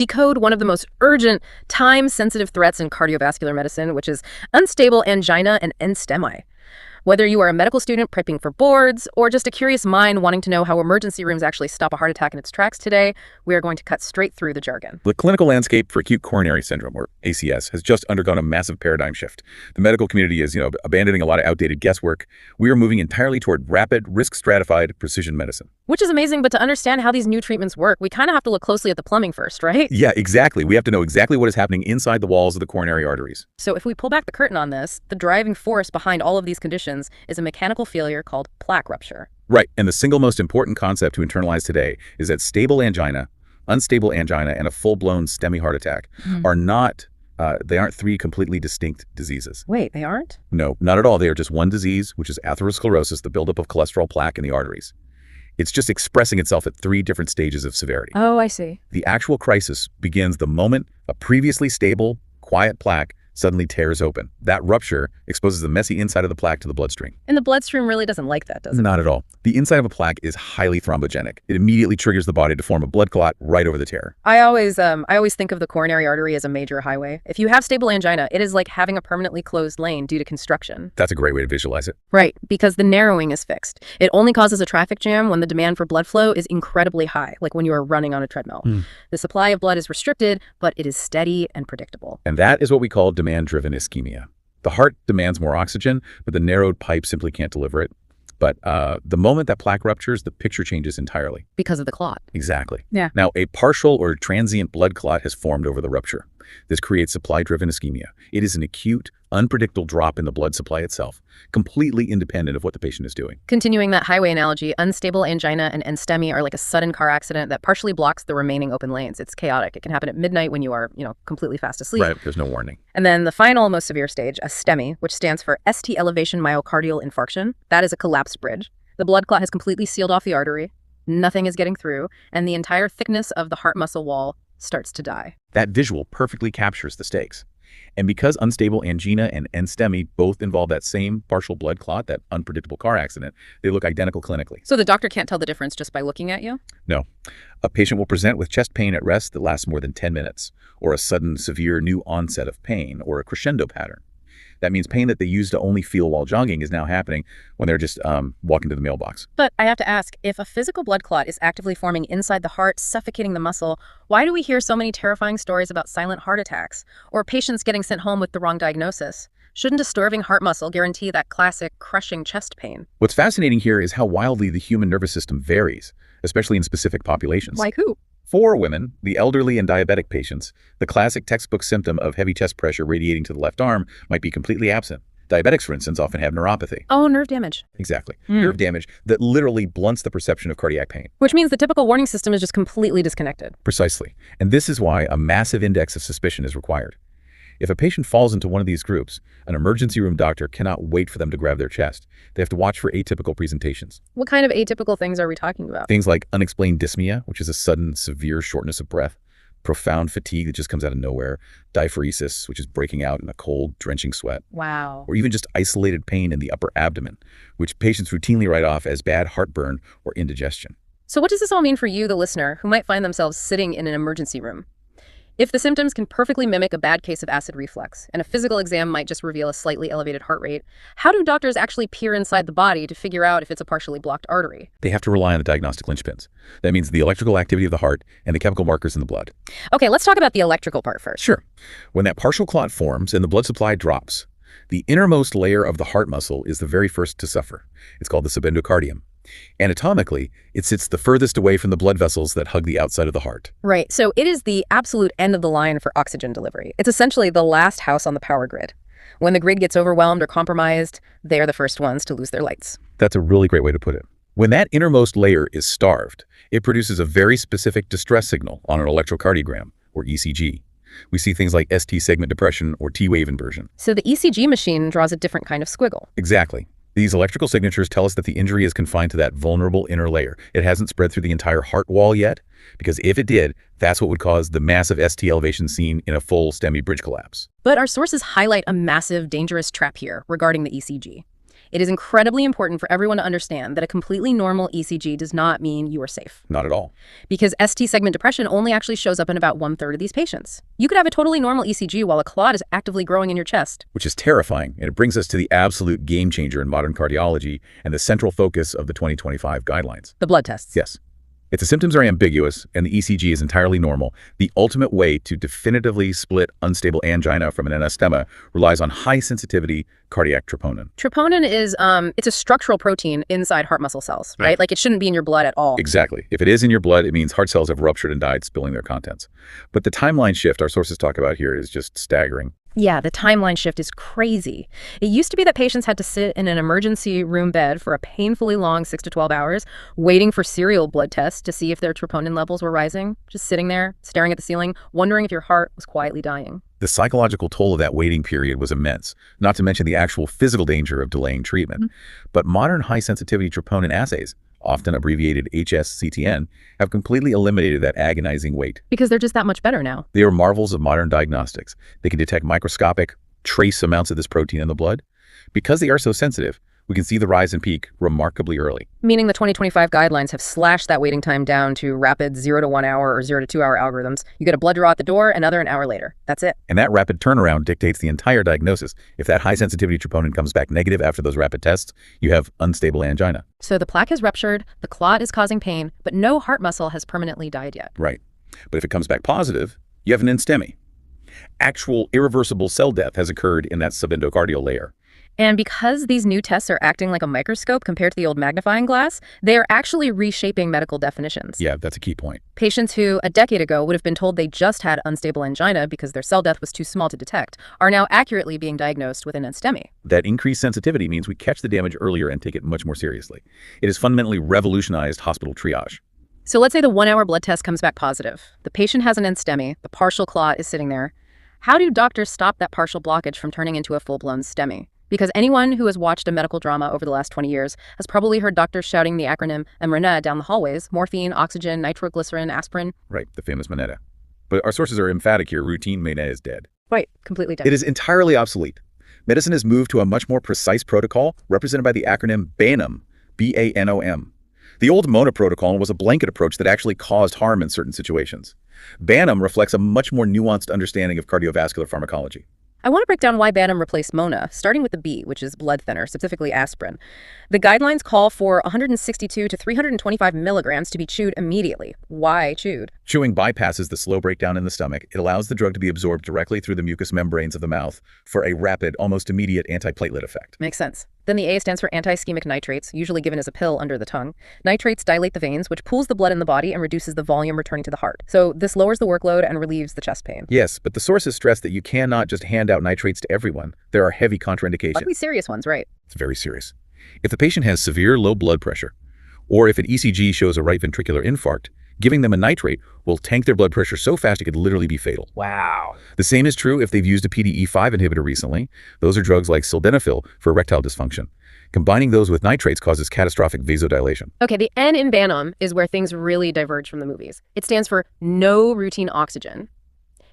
decode one of the most urgent, time-sensitive threats in cardiovascular medicine, which is unstable angina and NSTEMI. Whether you are a medical student prepping for boards or just a curious mind wanting to know how emergency rooms actually stop a heart attack in its tracks today, we are going to cut straight through the jargon. The clinical landscape for acute coronary syndrome, or ACS, has just undergone a massive paradigm shift. The medical community is, abandoning a lot of outdated guesswork. We are moving entirely toward rapid, risk-stratified precision medicine. Which is amazing, but to understand how these new treatments work, we kind of have to look closely at the plumbing first, right? Yeah, exactly. We have to know exactly what is happening inside the walls of the coronary arteries. So if we pull back the curtain on this, the driving force behind all of these conditions is a mechanical failure called plaque rupture. Right, and the single most important concept to internalize today is that stable angina, unstable angina, and a full-blown STEMI heart attack they aren't three completely distinct diseases. Wait, they aren't? No, not at all. They are just one disease, which is atherosclerosis, the buildup of cholesterol plaque in the arteries. It's just expressing itself at three different stages of severity. Oh, I see. The actual crisis begins the moment a previously stable, quiet plaque suddenly tears open. That rupture exposes the messy inside of the plaque to the bloodstream. And the bloodstream really doesn't like that, does it? Not at all. The inside of a plaque is highly thrombogenic. It immediately triggers the body to form a blood clot right over the tear. I always think of the coronary artery as a major highway. If you have stable angina, it is like having a permanently closed lane due to construction. That's a great way to visualize it. Right, because the narrowing is fixed. It only causes a traffic jam when the demand for blood flow is incredibly high, like when you are running on a treadmill. The supply of blood is restricted, but it is steady and predictable. And that is what we call demand-driven ischemia. The heart demands more oxygen, but the narrowed pipe simply can't deliver it. But the moment that plaque ruptures, the picture changes entirely. Because of the clot. Exactly. Yeah. Now, a partial or transient blood clot has formed over the rupture. This creates supply-driven ischemia. It is an acute, unpredictable drop in the blood supply itself, completely independent of what the patient is doing. Continuing that highway analogy, unstable angina and NSTEMI are like a sudden car accident that partially blocks the remaining open lanes. It's chaotic. It can happen at midnight when you are, completely fast asleep. Right, there's no warning. And then the final, most severe stage, a STEMI, which stands for ST elevation myocardial infarction. That is a collapsed bridge. The blood clot has completely sealed off the artery. Nothing is getting through, and the entire thickness of the heart muscle wall starts to die. That visual perfectly captures the stakes. And because unstable angina and NSTEMI both involve that same partial blood clot, that unpredictable car accident, they look identical clinically. So the doctor can't tell the difference just by looking at you? No. A patient will present with chest pain at rest that lasts more than 10 minutes, or a sudden severe new onset of pain, or a crescendo pattern. That means pain that they used to only feel while jogging is now happening when they're just walking to the mailbox. But I have to ask, if a physical blood clot is actively forming inside the heart, suffocating the muscle, why do we hear so many terrifying stories about silent heart attacks or patients getting sent home with the wrong diagnosis? Shouldn't a starving heart muscle guarantee that classic crushing chest pain? What's fascinating here is how wildly the human nervous system varies, especially in specific populations. Like who? For women, the elderly and diabetic patients, the classic textbook symptom of heavy chest pressure radiating to the left arm might be completely absent. Diabetics, for instance, often have neuropathy. Oh, nerve damage. Exactly. Nerve damage that literally blunts the perception of cardiac pain. Which means the typical warning system is just completely disconnected. Precisely. And this is why a massive index of suspicion is required. If a patient falls into one of these groups, an emergency room doctor cannot wait for them to grab their chest. They have to watch for atypical presentations. What kind of atypical things are we talking about? Things like unexplained dyspnea, which is a sudden, severe shortness of breath, profound fatigue that just comes out of nowhere, diaphoresis, which is breaking out in a cold, drenching sweat. Wow. Or even just isolated pain in the upper abdomen, which patients routinely write off as bad heartburn or indigestion. So what does this all mean for you, the listener, who might find themselves sitting in an emergency room? If the symptoms can perfectly mimic a bad case of acid reflux, and a physical exam might just reveal a slightly elevated heart rate, how do doctors actually peer inside the body to figure out if it's a partially blocked artery? They have to rely on the diagnostic linchpins. That means the electrical activity of the heart and the chemical markers in the blood. Okay, let's talk about the electrical part first. Sure. When that partial clot forms and the blood supply drops, the innermost layer of the heart muscle is the very first to suffer. It's called the subendocardium. Anatomically, it sits the furthest away from the blood vessels that hug the outside of the heart. Right, so it is the absolute end of the line for oxygen delivery. It's essentially the last house on the power grid. When the grid gets overwhelmed or compromised, they're the first ones to lose their lights. That's a really great way to put it. When that innermost layer is starved, it produces a very specific distress signal on an electrocardiogram, or ECG. We see things like ST segment depression or T-wave inversion. So the ECG machine draws a different kind of squiggle. Exactly. These electrical signatures tell us that the injury is confined to that vulnerable inner layer. It hasn't spread through the entire heart wall yet, because if it did, that's what would cause the massive ST elevation seen in a full STEMI bridge collapse. But our sources highlight a massive, dangerous trap here regarding the ECG. It is incredibly important for everyone to understand that a completely normal ECG does not mean you are safe. Not at all. Because ST segment depression only actually shows up in about 1/3 of these patients. You could have a totally normal ECG while a clot is actively growing in your chest. Which is terrifying, and it brings us to the absolute game changer in modern cardiology and the central focus of the 2025 guidelines. The blood tests. Yes. If the symptoms are ambiguous and the ECG is entirely normal, the ultimate way to definitively split unstable angina from an anasthema relies on high-sensitivity cardiac troponin. Troponin is, it's a structural protein inside heart muscle cells, right? Like it shouldn't be in your blood at all. Exactly. If it is in your blood, it means heart cells have ruptured and died, spilling their contents. But the timeline shift our sources talk about here is just staggering. Yeah, the timeline shift is crazy. It used to be that patients had to sit in an emergency room bed for a painfully long 6 to 12 hours, waiting for serial blood tests to see if their troponin levels were rising, just sitting there, staring at the ceiling, wondering if your heart was quietly dying. The psychological toll of that waiting period was immense, not to mention the actual physical danger of delaying treatment. But modern high-sensitivity troponin assays, often abbreviated HSCTN, have completely eliminated that agonizing wait. Because they're just that much better now. They are marvels of modern diagnostics. They can detect microscopic, trace amounts of this protein in the blood. Because they are so sensitive, we can see the rise and peak remarkably early. Meaning the 2025 guidelines have slashed that waiting time down to rapid 0 to 1 hour or 0 to 2 hour algorithms. You get a blood draw at the door, another an hour later. That's it. And that rapid turnaround dictates the entire diagnosis. If that high-sensitivity troponin comes back negative after those rapid tests, you have unstable angina. So the plaque has ruptured, the clot is causing pain, but no heart muscle has permanently died yet. Right. But if it comes back positive, you have an NSTEMI. Actual irreversible cell death has occurred in that subendocardial layer. And because these new tests are acting like a microscope compared to the old magnifying glass, they are actually reshaping medical definitions. Yeah, that's a key point. Patients who a decade ago would have been told they just had unstable angina because their cell death was too small to detect are now accurately being diagnosed with an NSTEMI. That increased sensitivity means we catch the damage earlier and take it much more seriously. It has fundamentally revolutionized hospital triage. So let's say the 1 hour blood test comes back positive. The patient has an NSTEMI, the partial clot is sitting there. How do doctors stop that partial blockage from turning into a full-blown STEMI? Because anyone who has watched a medical drama over the last 20 years has probably heard doctors shouting the acronym MRNA down the hallways: morphine, oxygen, nitroglycerin, aspirin. Right, the famous Manetta. But our sources are emphatic here. Routine Manetta is dead. Right, completely dead. It is entirely obsolete. Medicine has moved to a much more precise protocol represented by the acronym BANOM, B-A-N-O-M. The old MONA protocol was a blanket approach that actually caused harm in certain situations. BANOM reflects a much more nuanced understanding of cardiovascular pharmacology. I want to break down why BANOM replaced MONA, starting with the B, which is blood thinner, specifically aspirin. The guidelines call for 162 to 325 milligrams to be chewed immediately. Why chewed? Chewing bypasses the slow breakdown in the stomach. It allows the drug to be absorbed directly through the mucous membranes of the mouth for a rapid, almost immediate antiplatelet effect. Makes sense. Then the A stands for anti-ischemic nitrates, usually given as a pill under the tongue. Nitrates dilate the veins, which pools the blood in the body and reduces the volume returning to the heart. So this lowers the workload and relieves the chest pain. Yes, but the sources stress that you cannot just hand out nitrates to everyone. There are heavy contraindications. Luckily serious ones, right? It's very serious. If the patient has severe low blood pressure, or if an ECG shows a right ventricular infarct, giving them a nitrate will tank their blood pressure so fast it could literally be fatal. Wow. The same is true if they've used a PDE5 inhibitor recently. Those are drugs like sildenafil for erectile dysfunction. Combining those with nitrates causes catastrophic vasodilation. Okay, the N in BANOM is where things really diverge from the movies. It stands for no routine oxygen.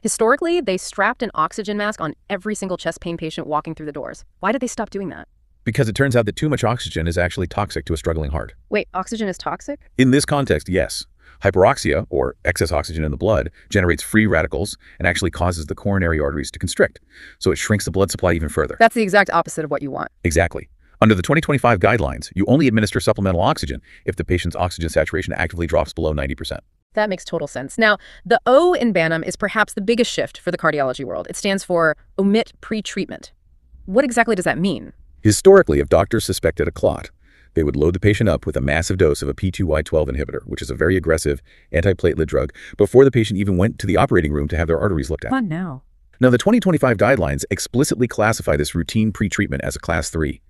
Historically, they strapped an oxygen mask on every single chest pain patient walking through the doors. Why did they stop doing that? Because it turns out that too much oxygen is actually toxic to a struggling heart. Wait, oxygen is toxic? In this context, yes. Hyperoxia, or excess oxygen in the blood, generates free radicals and actually causes the coronary arteries to constrict. So it shrinks the blood supply even further. That's the exact opposite of what you want. Exactly. Under the 2025 guidelines, you only administer supplemental oxygen if the patient's oxygen saturation actively drops below 90%. That makes total sense. Now, the O in BANOM is perhaps the biggest shift for the cardiology world. It stands for omit pre-treatment. What exactly does that mean? Historically, if doctors suspected a clot, they would load the patient up with a massive dose of a P2Y12 inhibitor, which is a very aggressive antiplatelet drug, before the patient even went to the operating room to have their arteries looked at. Come on now. Now, the 2025 guidelines explicitly classify this routine pre-treatment as a class 3.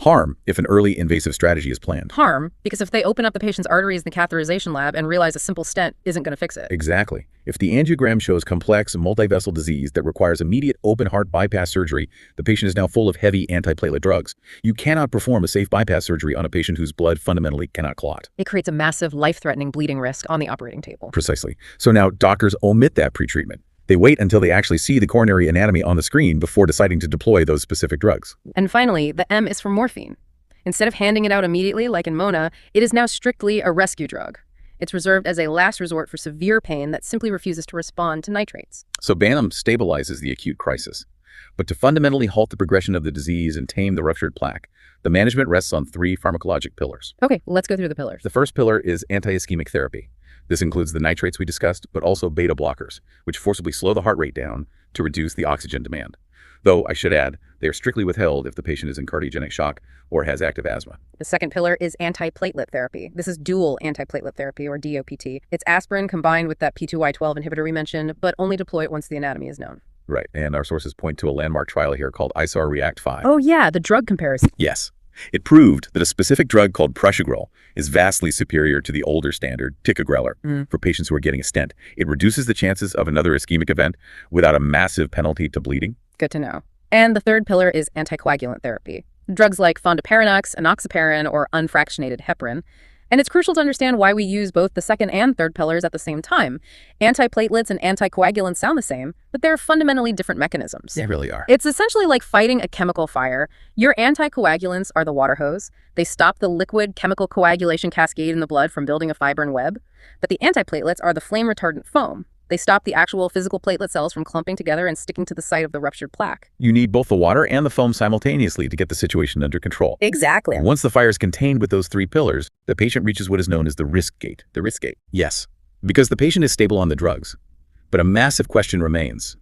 Harm if an early invasive strategy is planned. Harm, because if they open up the patient's arteries in the catheterization lab and realize a simple stent isn't going to fix it. Exactly. If the angiogram shows complex multivessel disease that requires immediate open heart bypass surgery, the patient is now full of heavy antiplatelet drugs. You cannot perform a safe bypass surgery on a patient whose blood fundamentally cannot clot. It creates a massive life-threatening bleeding risk on the operating table. Precisely. So now doctors omit that pretreatment. They wait until they actually see the coronary anatomy on the screen before deciding to deploy those specific drugs. And finally, the M is for morphine. Instead of handing it out immediately, like in Mona, it is now strictly a rescue drug. It's reserved as a last resort for severe pain that simply refuses to respond to nitrates. So Bantam stabilizes the acute crisis. But to fundamentally halt the progression of the disease and tame the ruptured plaque, the management rests on 3 pharmacologic pillars. Okay, let's go through the pillars. The first pillar is anti-ischemic therapy. This includes the nitrates we discussed, but also beta blockers, which forcibly slow the heart rate down to reduce the oxygen demand. Though, I should add, they are strictly withheld if the patient is in cardiogenic shock or has active asthma. The second pillar is antiplatelet therapy. This is dual antiplatelet therapy, or DOPT. It's aspirin combined with that P2Y12 inhibitor we mentioned, but only deploy it once the anatomy is known. Right, and our sources point to a landmark trial here called ISAR REACT-5. Oh yeah, the drug comparison. Yes. It proved that a specific drug called prasugrel is vastly superior to the older standard, ticagrelor, for patients who are getting a stent. It reduces the chances of another ischemic event without a massive penalty to bleeding. Good to know. And the third pillar is anticoagulant therapy. Drugs like fondaparinux, enoxaparin, or unfractionated heparin. And it's crucial to understand why we use both the second and third pillars at the same time. Antiplatelets and anticoagulants sound the same, but they're fundamentally different mechanisms. They really are. It's essentially like fighting a chemical fire. Your anticoagulants are the water hose. They stop the liquid chemical coagulation cascade in the blood from building a fibrin web. But the antiplatelets are the flame-retardant foam. They stop the actual physical platelet cells from clumping together and sticking to the site of the ruptured plaque. You need both the water and the foam simultaneously to get the situation under control. Exactly. Once the fire is contained with those 3 pillars, the patient reaches what is known as the risk gate. The risk gate. Yes, because the patient is stable on the drugs. But a massive question remains.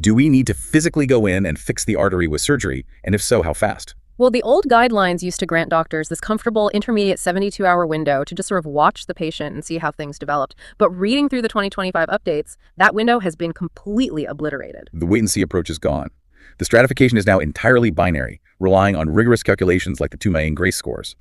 Do we need to physically go in and fix the artery with surgery? And if so, how fast? Well, the old guidelines used to grant doctors this comfortable intermediate 72-hour window to just sort of watch the patient and see how things developed. But reading through the 2025 updates, that window has been completely obliterated. The wait-and-see approach is gone. The stratification is now entirely binary, relying on rigorous calculations like the Theme-1 GRACE scores.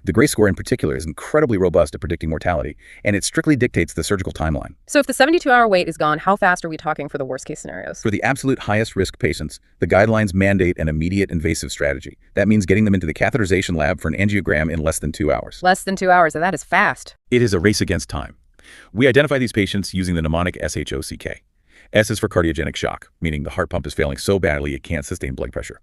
The GRACE score in particular is incredibly robust at predicting mortality, and it strictly dictates the surgical timeline. So if the 72-hour wait is gone, how fast are we talking for the worst-case scenarios? For the absolute highest risk patients, the guidelines mandate an immediate invasive strategy. That means getting them into the catheterization lab for an angiogram in less than 2 hours. Less than 2 hours, and that is fast. It is a race against time. We identify these patients using the mnemonic SHOCK. S is for cardiogenic shock, meaning the heart pump is failing so badly it can't sustain blood pressure.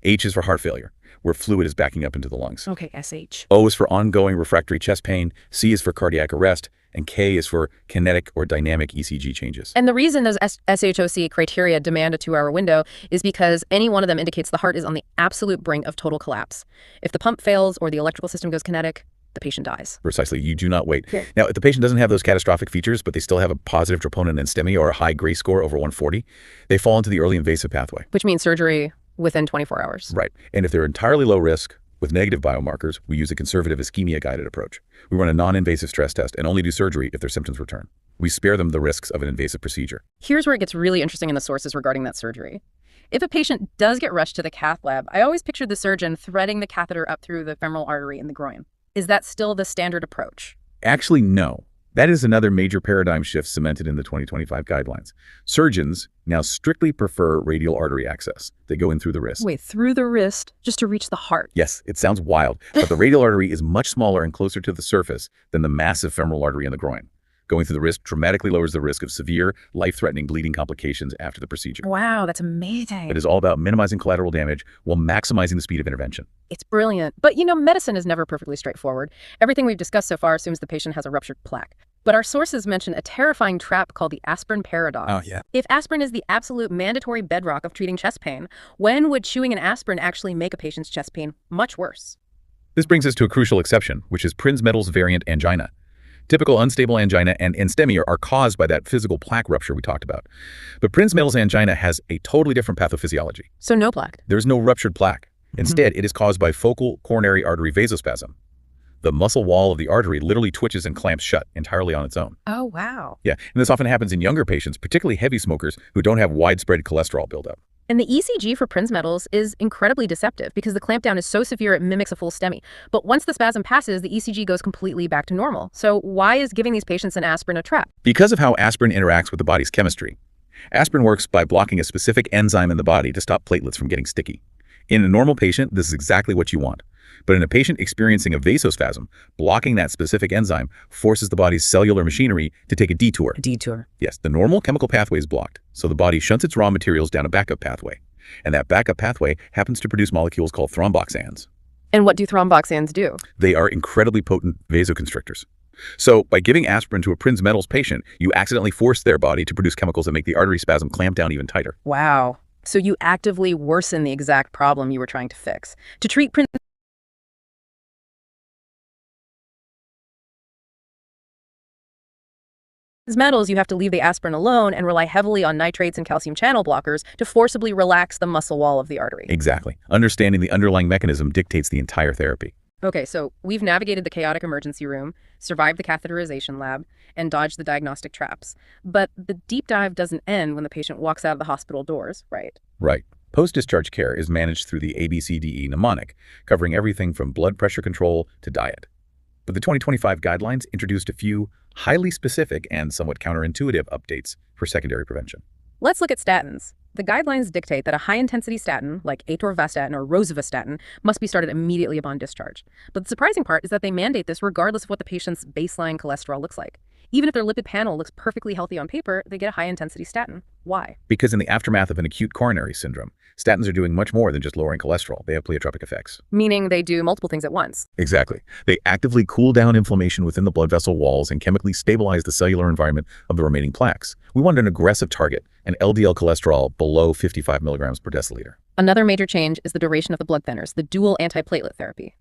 H is for heart failure, where fluid is backing up into the lungs. Okay, SH. O is for ongoing refractory chest pain, C is for cardiac arrest, and K is for kinetic or dynamic ECG changes. And the reason those SHOC criteria demand a 2-hour window is because any one of them indicates the heart is on the absolute brink of total collapse. If the pump fails or the electrical system goes kinetic, the patient dies. Precisely. You do not wait. Yeah. Now, if the patient doesn't have those catastrophic features, but they still have a positive troponin and STEMI or a high GRACE score over 140, they fall into the early invasive pathway. Which means surgery within 24 hours. Right. And if they're entirely low risk with negative biomarkers, we use a conservative ischemia-guided approach. We run a non-invasive stress test and only do surgery if their symptoms return. We spare them the risks of an invasive procedure. Here's where it gets really interesting in the sources regarding that surgery. If a patient does get rushed to the cath lab, I always picture the surgeon threading the catheter up through the femoral artery in the groin. Is that still the standard approach? Actually, no. That is another major paradigm shift cemented in the 2025 guidelines. Surgeons now strictly prefer radial artery access. They go in through the wrist. Wait, through the wrist just to reach the heart? Yes, it sounds wild, but the radial artery is much smaller and closer to the surface than the massive femoral artery in the groin. Going through the wrist dramatically lowers the risk of severe, life-threatening bleeding complications after the procedure. Wow, that's amazing. It is all about minimizing collateral damage while maximizing the speed of intervention. It's brilliant. But medicine is never perfectly straightforward. Everything we've discussed so far assumes the patient has a ruptured plaque. But our sources mention a terrifying trap called the aspirin paradox. Oh, yeah. If aspirin is the absolute mandatory bedrock of treating chest pain, when would chewing an aspirin actually make a patient's chest pain much worse? This brings us to a crucial exception, which is Prinz-Metals variant angina. Typical unstable angina and STEMI are caused by that physical plaque rupture we talked about. But Prinz-Metals angina has a totally different pathophysiology. So no plaque? There's no ruptured plaque. Instead, it is caused by focal coronary artery vasospasm. The muscle wall of the artery literally twitches and clamps shut entirely on its own. Oh, wow. Yeah, and this often happens in younger patients, particularly heavy smokers who don't have widespread cholesterol buildup. And the ECG for Prinz-Metals is incredibly deceptive because the clamp down is so severe it mimics a full STEMI. But once the spasm passes, the ECG goes completely back to normal. So why is giving these patients an aspirin a trap? Because of how aspirin interacts with the body's chemistry. Aspirin works by blocking a specific enzyme in the body to stop platelets from getting sticky. In a normal patient, this is exactly what you want. But in a patient experiencing a vasospasm, blocking that specific enzyme forces the body's cellular machinery to take a detour. A detour. Yes, the normal chemical pathway is blocked, so the body shunts its raw materials down a backup pathway. And that backup pathway happens to produce molecules called thromboxanes. And what do thromboxanes do? They are incredibly potent vasoconstrictors. So by giving aspirin to a Prinzmetal's patient, you accidentally force their body to produce chemicals that make the artery spasm clamp down even tighter. Wow. So you actively worsen the exact problem you were trying to fix. To treat Prinzmetal's, you have to leave the aspirin alone and rely heavily on nitrates and calcium channel blockers to forcibly relax the muscle wall of the artery. Exactly. Understanding the underlying mechanism dictates the entire therapy. Okay, so we've navigated the chaotic emergency room, survived the catheterization lab, and dodged the diagnostic traps. But the deep dive doesn't end when the patient walks out of the hospital doors, right? Right. Post-discharge care is managed through the ABCDE mnemonic, covering everything from blood pressure control to diet. But the 2025 guidelines introduced a few highly specific and somewhat counterintuitive updates for secondary prevention. Let's look at statins. The guidelines dictate that a high-intensity statin, like atorvastatin or rosuvastatin, must be started immediately upon discharge. But the surprising part is that they mandate this regardless of what the patient's baseline cholesterol looks like. Even if their lipid panel looks perfectly healthy on paper, they get a high-intensity statin. Why? Because in the aftermath of an acute coronary syndrome, statins are doing much more than just lowering cholesterol. They have pleiotropic effects. Meaning they do multiple things at once. Exactly. They actively cool down inflammation within the blood vessel walls and chemically stabilize the cellular environment of the remaining plaques. We wanted an aggressive target, an LDL cholesterol below 55 milligrams per deciliter. Another major change is the duration of the blood thinners, the dual antiplatelet therapy.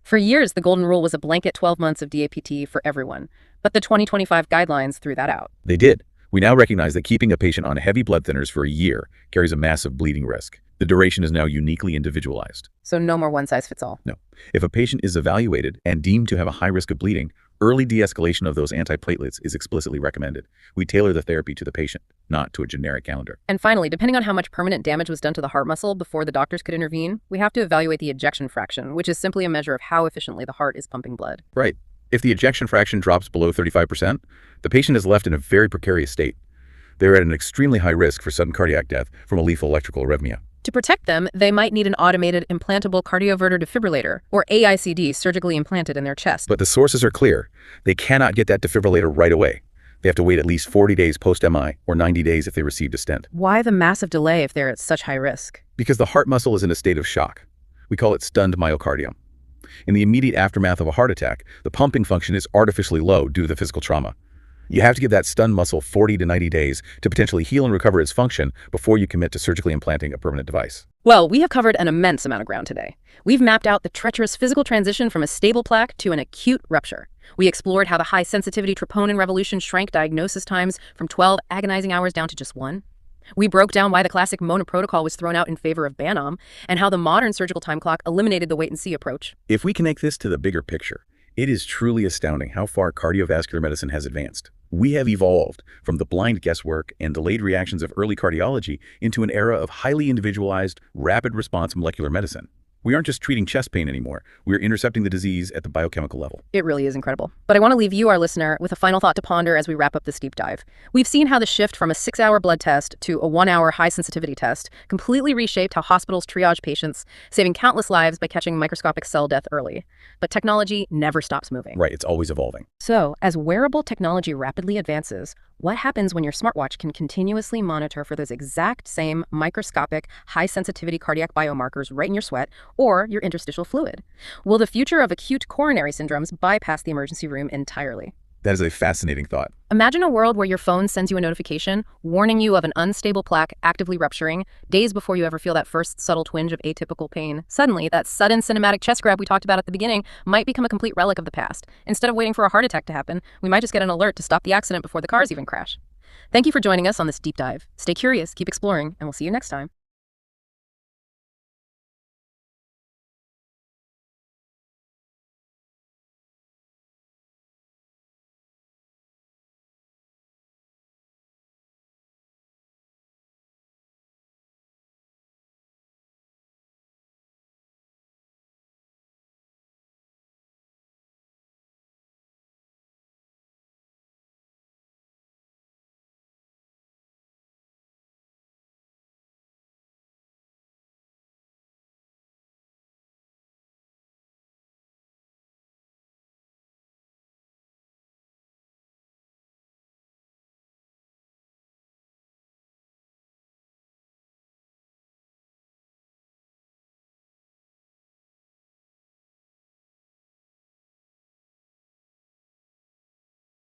For years, the golden rule was a blanket 12 months of DAPT for everyone, but the 2025 guidelines threw that out. They did. We now recognize that keeping a patient on heavy blood thinners for a year carries a massive bleeding risk. The duration is now uniquely individualized. So no more one-size-fits-all. No. If a patient is evaluated and deemed to have a high risk of bleeding, early de-escalation of those antiplatelets is explicitly recommended. We tailor the therapy to the patient, not to a generic calendar. And finally, depending on how much permanent damage was done to the heart muscle before the doctors could intervene, we have to evaluate the ejection fraction, which is simply a measure of how efficiently the heart is pumping blood. Right. If the ejection fraction drops below 35%, the patient is left in a very precarious state. They're at an extremely high risk for sudden cardiac death from a lethal electrical arrhythmia. To protect them, they might need an automated implantable cardioverter defibrillator, or AICD, surgically implanted in their chest. But the sources are clear. They cannot get that defibrillator right away. They have to wait at least 40 days post-MI or 90 days if they received a stent. Why the massive delay if they're at such high risk? Because the heart muscle is in a state of shock. We call it stunned myocardium. In the immediate aftermath of a heart attack, the pumping function is artificially low due to the physical trauma. You have to give that stunned muscle 40 to 90 days to potentially heal and recover its function before you commit to surgically implanting a permanent device. Well, we have covered an immense amount of ground today. We've mapped out the treacherous physical transition from a stable plaque to an acute rupture. We explored how the high-sensitivity troponin revolution shrank diagnosis times from 12 agonizing hours down to just 1. We broke down why the classic Mona protocol was thrown out in favor of Banam, and how the modern surgical time clock eliminated the wait-and-see approach. If we connect this to the bigger picture, it is truly astounding how far cardiovascular medicine has advanced. We have evolved from the blind guesswork and delayed reactions of early cardiology into an era of highly individualized, rapid response molecular medicine. We aren't just treating chest pain anymore. We're intercepting the disease at the biochemical level. It really is incredible. But I want to leave you, our listener, with a final thought to ponder as we wrap up this deep dive. We've seen how the shift from a 6-hour blood test to a 1-hour high-sensitivity test completely reshaped how hospitals triage patients, saving countless lives by catching microscopic cell death early. But technology never stops moving. Right, it's always evolving. So, as wearable technology rapidly advances, what happens when your smartwatch can continuously monitor for those exact same microscopic, high-sensitivity cardiac biomarkers right in your sweat or your interstitial fluid? Will the future of acute coronary syndromes bypass the emergency room entirely? That is a fascinating thought. Imagine a world where your phone sends you a notification warning you of an unstable plaque actively rupturing days before you ever feel that first subtle twinge of atypical pain. Suddenly, that sudden cinematic chest grab we talked about at the beginning might become a complete relic of the past. Instead of waiting for a heart attack to happen, we might just get an alert to stop the accident before the cars even crash. Thank you for joining us on this deep dive. Stay curious, keep exploring, and we'll see you next time.